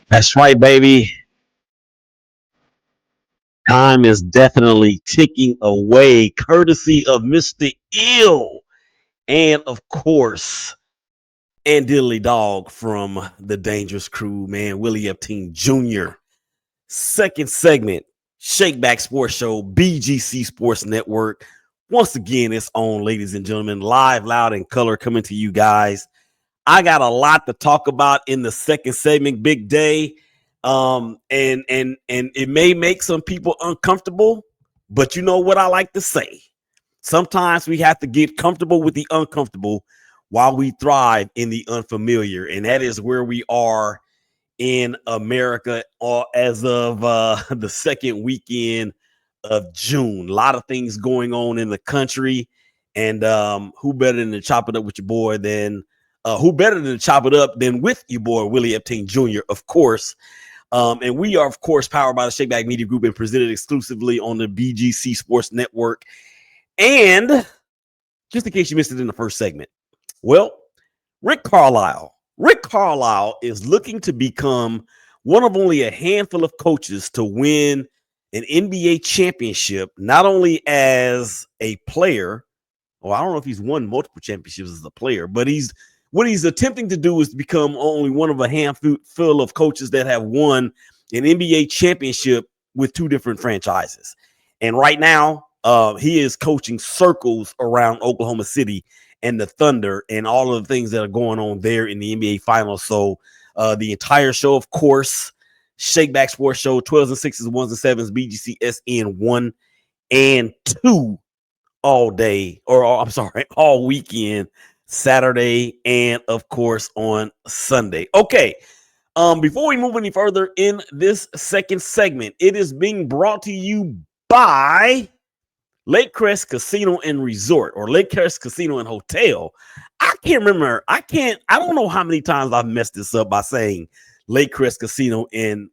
That's right, baby. Time is definitely ticking away, courtesy of Mr. Ill. And of course, and Diddley Dog from the Dangerous Crew, man, Willie Epting Jr. Second segment, ShakeBack Sports Show, BGC Sports Network. Once again, it's on, ladies and gentlemen, live, loud, and color coming to you guys. I got a lot to talk about in the second segment, big day. And it may make some people uncomfortable, but you know what I like to say. Sometimes we have to get comfortable with the uncomfortable while we thrive in the unfamiliar. And that is where we are in America as of the second weekend of June. A lot of things going on in the country. And who better than to chop it up with your boy than who better than to chop it up than with your boy, Willie Epting Jr., of course. And we are, of course, powered by the ShakeBack Media Group and presented exclusively on the BGC Sports Network. And just in case you missed it in the first segment, well, Rick Carlisle is looking to become one of only a handful of coaches to win an NBA championship, not only as a player. Well, I don't know if he's won multiple championships as a player, but what he's attempting to do is become only one of a handful of coaches that have won an NBA championship with two different franchises. And right now, he is coaching circles around Oklahoma City and the Thunder and all of the things that are going on there in the NBA Finals. So the entire show, of course, ShakeBack Sports Show, 12s and 6s, 1s and 7s, BGC SN 1 and 2 all day, or I'm sorry, all weekend, Saturday, and of course on Sunday. Okay. Before we move any further in this second segment, it is being brought to you by Lake Crest Casino and Resort, or Lake Crest Casino and Hotel. I can't remember. I don't know how many times I've messed this up by saying Lake Crest Casino and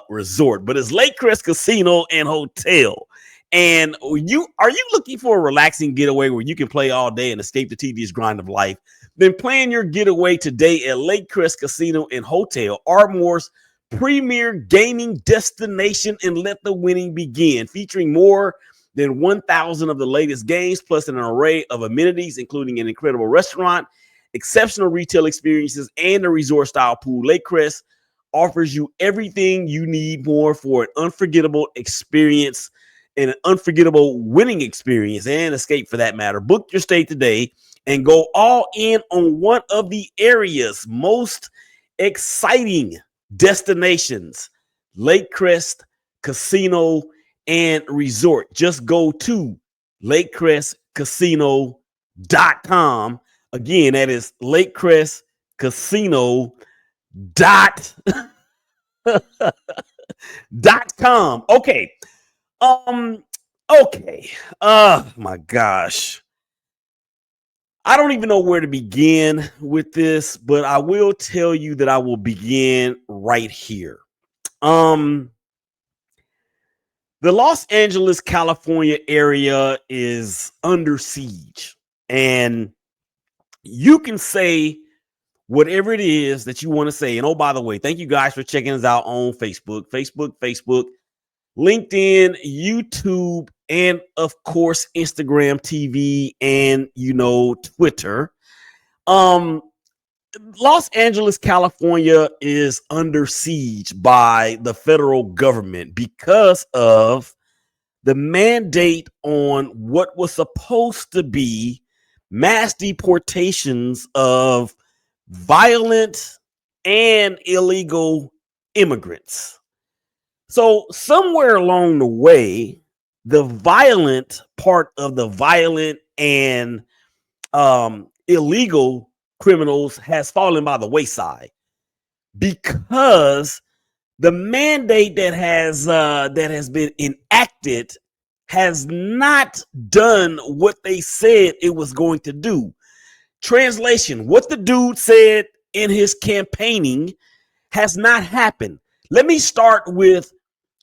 Resort, but it's Lake Crest Casino and Hotel. And are you looking for a relaxing getaway where you can play all day and escape the tedious grind of life? Then plan your getaway today at Lake Crest Casino and Hotel, Ardmore's premier gaming destination, and let the winning begin. Featuring more than 1,000 of the latest games, plus an array of amenities, including an incredible restaurant, exceptional retail experiences, and a resort-style pool. Lake Crest offers you everything you need more for an unforgettable experience, and an unforgettable winning experience and escape for that matter. Book your stay today and go all in on one of the area's most exciting destinations, Lake Crest Casino and Resort. Just go to lakecrestcasino.com. Again, that is lakecrestcasino.com. Okay. Okay. My gosh. I don't even know where to begin with this, but I will tell you that I will begin right here. The Los Angeles, California area is under siege, and you can say whatever it is that you want to say. And oh, by the way, thank you guys for checking us out on Facebook, LinkedIn, YouTube, and of course, Instagram TV, and Twitter. Los Angeles, California is under siege by the federal government because of the mandate on what was supposed to be mass deportations of violent and illegal immigrants. So somewhere along the way, the violent part of the violent and illegal criminals has fallen by the wayside because the mandate that has been enacted has not done what they said it was going to do. Translation: what the dude said in his campaigning has not happened. Let me start with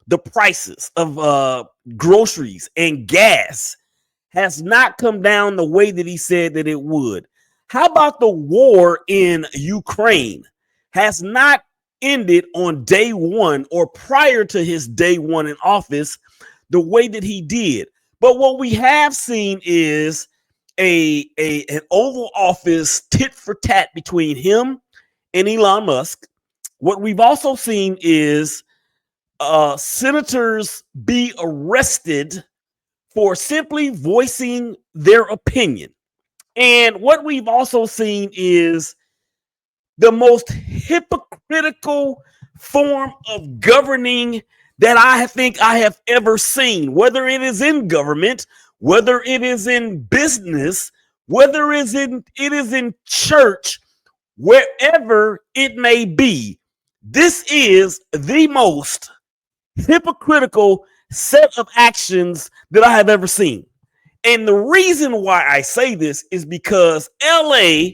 the prices of groceries and gas has not come down the way that he said that it would. How about the war in Ukraine? Has not ended on day one or prior to his day one in office the way that he did. But what we have seen is an Oval Office tit for tat between him and Elon Musk. What we've also seen is senators be arrested for simply voicing their opinion. And what we've also seen is the most hypocritical form of governing that I think I have ever seen, whether it is in government, whether it is in business, whether it is in church, wherever it may be. This is the most hypocritical set of actions that I have ever seen. And the reason why I say this is because LA,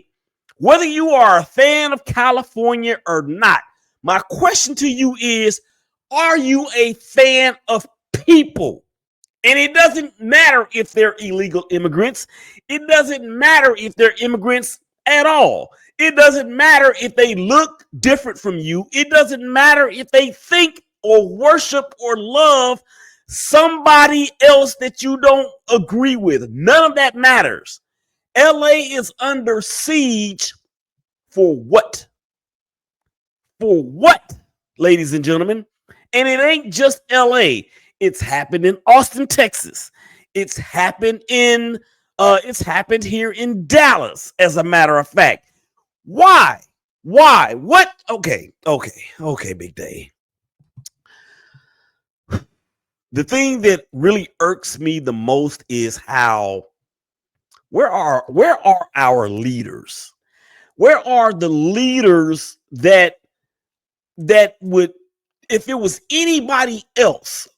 whether you are a fan of California or not, my question to you is, are you a fan of people? And it doesn't matter if they're illegal immigrants. It doesn't matter if they're immigrants at all. It doesn't matter if they look different from you. It doesn't matter if they think or worship or love somebody else that you don't agree with. None of that matters. LA is under siege for what? For what, ladies and gentlemen? And it ain't just LA. It's happened in Austin, Texas. It's happened here in Dallas, as a matter of fact. Why? What? Okay, Big Day. The thing that really irks me the most is how where are our leaders? Where are the leaders that would, if it was anybody else,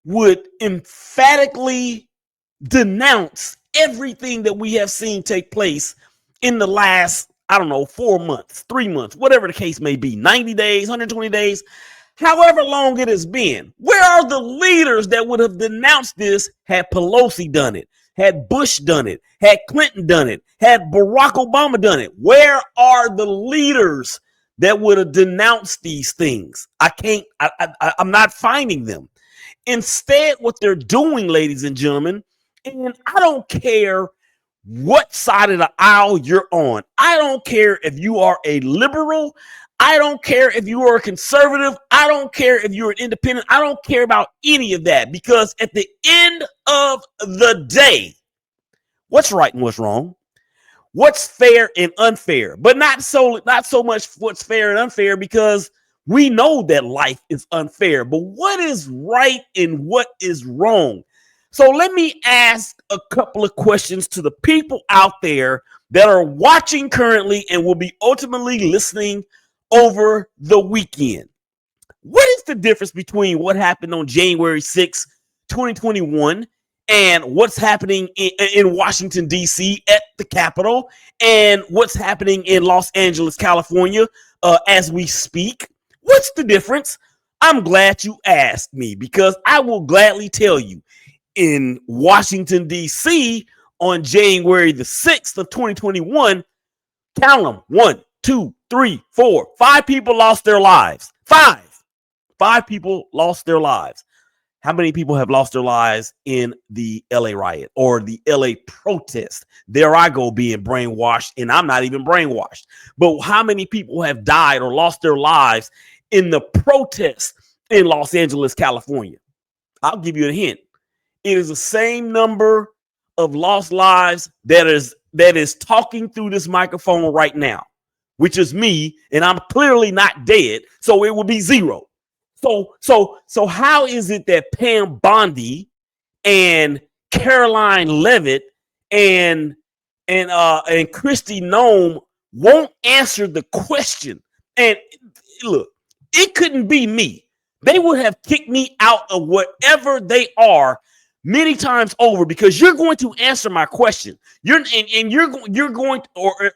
would emphatically denounce everything that we have seen take place in the last, 4 months, 3 months, whatever the case may be, 90 days, 120 days, however long it has been? Where are the leaders that would have denounced this had Pelosi done it, had Bush done it, had Clinton done it, had Barack Obama done it? Where are the leaders that would have denounced these things? I'm not finding them. Instead, what they're doing, ladies and gentlemen, and I don't care what side of the aisle you're on. I don't care if you are a liberal. I don't care if you are a conservative. I don't care if you're an independent. I don't care about any of that, because at the end of the day, what's right and what's wrong, what's fair and unfair, but not so much what's fair and unfair, because we know that life is unfair, but what is right and what is wrong? So let me ask a couple of questions to the people out there that are watching currently and will be ultimately listening over the weekend. What is the difference between what happened on January 6, 2021 and what's happening in Washington, D.C. at the Capitol, and what's happening in Los Angeles, California as we speak? What's the difference? I'm glad you asked me, because I will gladly tell you. In Washington, D.C. on January the 6th of 2021, count them, 1, 2, 3, 4, 5 people lost their lives. Five people lost their lives. How many people have lost their lives in the LA riot or the LA protest? There I go, being brainwashed, and I'm not even brainwashed. But how many people have died or lost their lives in the protest in Los Angeles, California? I'll give you a hint. It is the same number of lost lives that is talking through this microphone right now, which is me, and I'm clearly not dead, so it will be 0. So how is it that Pam Bondi and Caroline Levitt and Kristi Noem won't answer the question? And look, it couldn't be me. They would have kicked me out of whatever they are many times over, because you're going to answer my question. You're going to,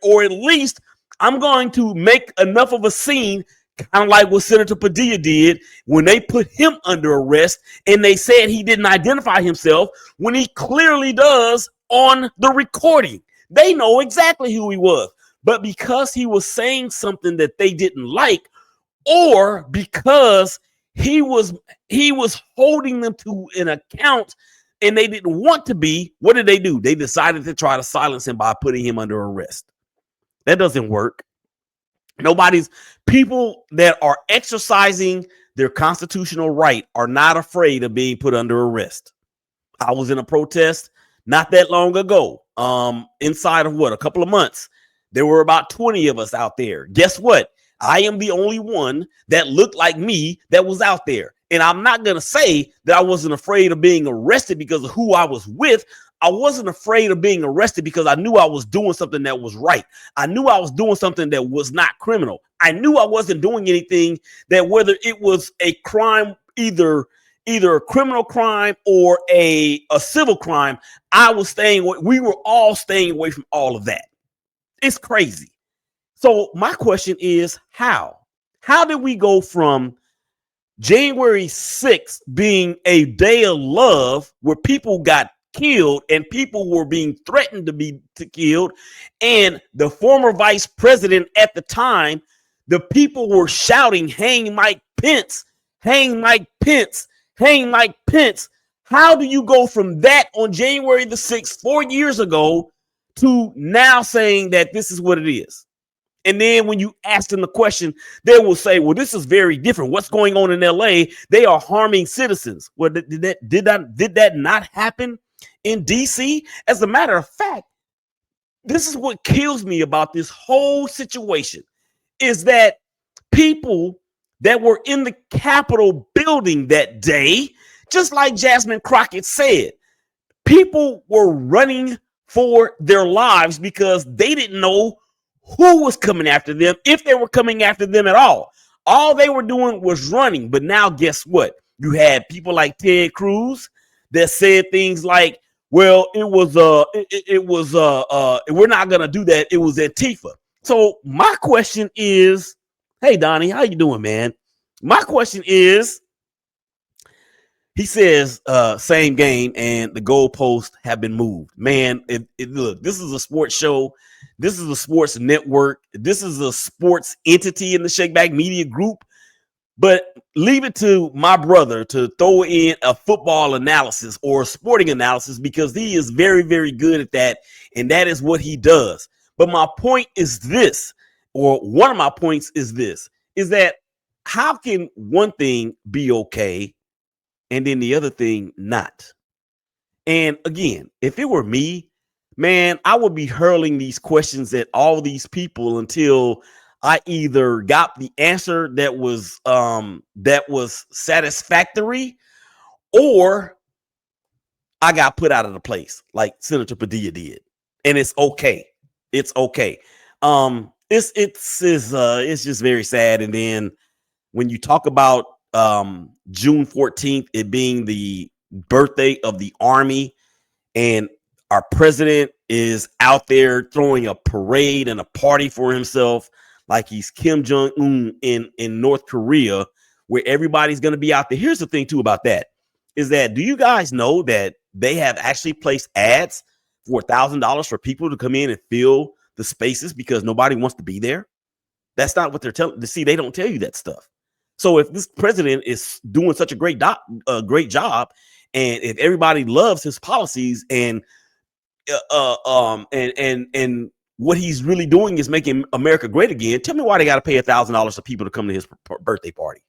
or at least I'm going to make enough of a scene, kind of like what Senator Padilla did when they put him under arrest and they said he didn't identify himself, when he clearly does on the recording. They know exactly who he was. But because he was saying something that they didn't like, or because he was holding them to an account and they didn't want to be. What did they do? They decided to try to silence him by putting him under arrest. That doesn't work. People that are exercising their constitutional right are not afraid of being put under arrest. I was in a protest not that long ago. Inside of a couple of months, there were about 20 of us out there. Guess what? I am the only one that looked like me that was out there. And I'm not going to say that I wasn't afraid of being arrested because of who I was with. I wasn't afraid of being arrested because I knew I was doing something that was right. I knew I was doing something that was not criminal. I knew I wasn't doing anything that, whether it was a crime, either a criminal crime or a civil crime, we were all staying away from all of that. It's crazy. So my question is, how did we go from January 6th being a day of love where people got killed and people were being threatened to be killed, and the former vice president at the time, the people were shouting, "Hang Mike Pence, hang Mike Pence, hang Mike Pence." How do you go from that on January the 6th, 4 years ago, to now saying that this is what it is? And then when you ask them the question, they will say, well, this is very different. What's going on in LA? They are harming citizens. Well, did that not happen in DC? As a matter of fact, this is what kills me about this whole situation, is that people that were in the Capitol building that day, just like Jasmine Crockett said, people were running for their lives because they didn't know who was coming after them, if they were coming after them at all. All they were doing was running. But now guess what? You had people like Ted Cruz that said things like, well, we're not going to do that. It was Antifa. So my question is, hey, Donnie, how you doing, man? My question is, he says, same game, and the goalposts have been moved. Man, look, this is a sports show. This is a sports network. This is a sports entity in the ShakeBack Media Group. But leave it to my brother to throw in a football analysis or a sporting analysis, because he is very, very good at that, and that is what he does. But my point is this, or one of my points is this, is that how can one thing be okay and then the other thing not? And again, if it were me, man, I would be hurling these questions at all these people until I either got the answer that was satisfactory, or I got put out of the place like Senator Padilla did. And it's okay. It's okay. It's just very sad. And then when you talk about June 14th, it being the birthday of the Army, and our president is out there throwing a parade and a party for himself like he's Kim Jong-un in North Korea, where everybody's going to be out there. Here's the thing, too, about that, is that, do you guys know that they have actually placed ads for $1,000 for people to come in and fill the spaces because nobody wants to be there? That's not what they're telling. See, they don't tell you that stuff. So if this president is doing such a great job, and if everybody loves his policies, and what he's really doing is making America great again, tell me why they got to pay $1,000 for people to come to his birthday party.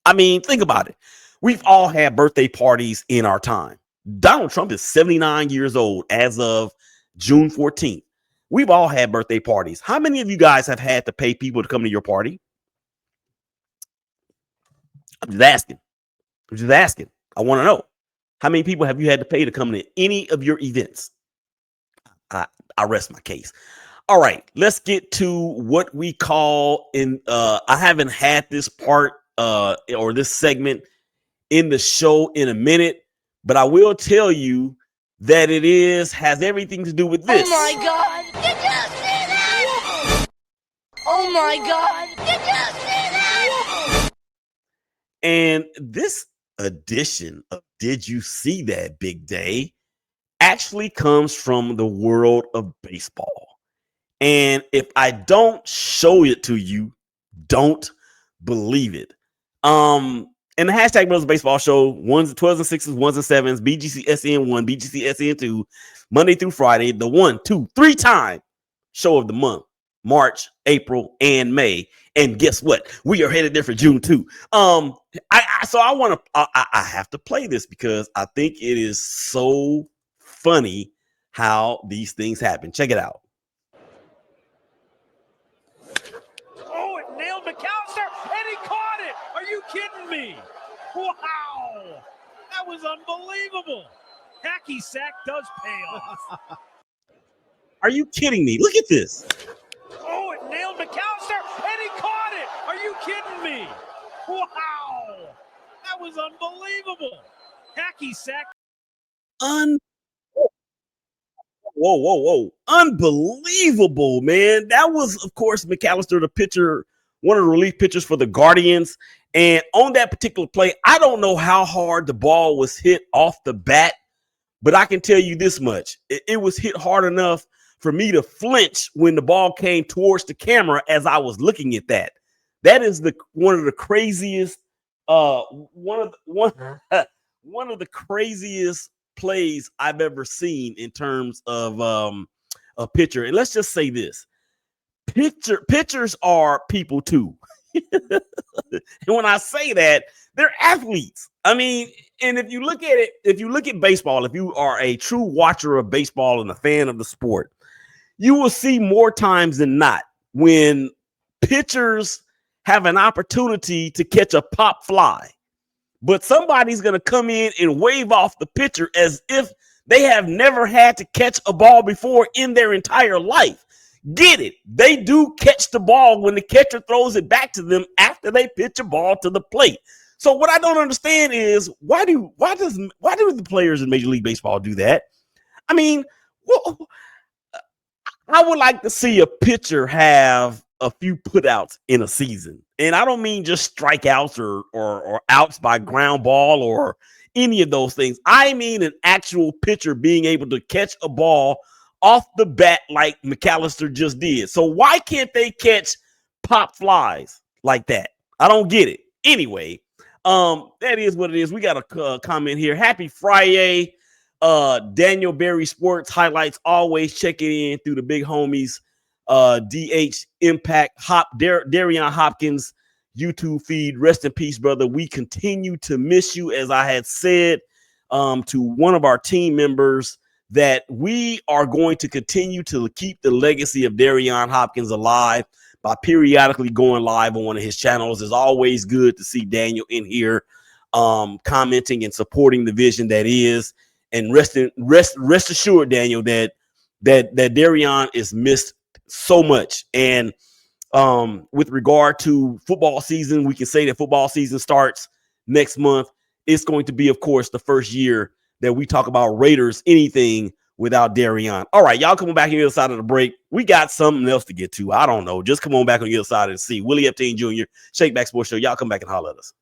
I mean, think about it. We've all had birthday parties in our time. Donald Trump is 79 years old as of June 14th. We've all had birthday parties. How many of you guys have had to pay people to come to your party? I'm just asking. I want to know, how many people have you had to pay to come to any of your events? I rest my case. All right, let's get to what we call I haven't had this part or this segment in the show in a minute, but I will tell you that has everything to do with this. Oh my God! Did you see that? Oh my God! Did you see that? And this edition of Did You See That, Big Day actually comes from the world of baseball. And if I don't show it to you, don't believe it. And the hashtag Brothers Baseball Show, 12s and 6s, 1s and 7s, BGC SN1, BGC SN2, Monday through Friday, the 1, 2, 3 time show of the month, March, April, and May. And guess what? We are headed there for June too. I have to play this because I think it is so funny how these things happen. Check it out. Oh, it nailed McAllister, and he caught it. Are you kidding me? Wow, that was unbelievable. Hacky sack does pay off. Are you kidding me? Look at this. Oh, it nailed McAllister, and he caught it. Are you kidding me? Wow, that was unbelievable. Hacky sack. Whoa. Unbelievable, man. That was, of course, McAllister, the pitcher, one of the relief pitchers for the Guardians. And on that particular play, I don't know how hard the ball was hit off the bat, but I can tell you this much. It was hit hard enough for me to flinch when the ball came towards the camera as I was looking at that. That is one of the craziest plays I've ever seen in terms of a pitcher. And let's just say this. Pitchers are people too. And when I say that, they're athletes. I mean, and if you look at it, if you look at baseball, if you are a true watcher of baseball and a fan of the sport, you will see more times than not when pitchers have an opportunity to catch a pop fly, but somebody's going to come in and wave off the pitcher as if they have never had to catch a ball before in their entire life. Get it? They do catch the ball when the catcher throws it back to them after they pitch a ball to the plate. So what I don't understand is why do the players in Major League Baseball do that? I mean, I would like to see a pitcher have a few putouts in a season. And I don't mean just strikeouts or outs by ground ball or any of those things. I mean an actual pitcher being able to catch a ball off the bat like McAllister just did. So why can't they catch pop flies like that? I don't get it. Anyway, that is what it is. We got a comment here. Happy Friday. Daniel Berry Sports highlights, always checking in through the big homies. DH Impact Darian Hopkins YouTube feed. Rest in peace, brother. We continue to miss you, as I had said to one of our team members, that we are going to continue to keep the legacy of Darian Hopkins alive by periodically going live on one of his channels. It's always good to see Daniel in here commenting and supporting the vision that is. And rest assured, Daniel, that Darian is missed so much. And with regard to football season, we can say that football season starts next month. It's going to be, of course, the first year that we talk about Raiders anything without Darian. All right, y'all come on back on the other side of the break. We got something else to get to. I don't know. Just come on back on the other side and see. Willie Epstein Jr., ShakeBack Sports Show. Y'all come back and holler at us.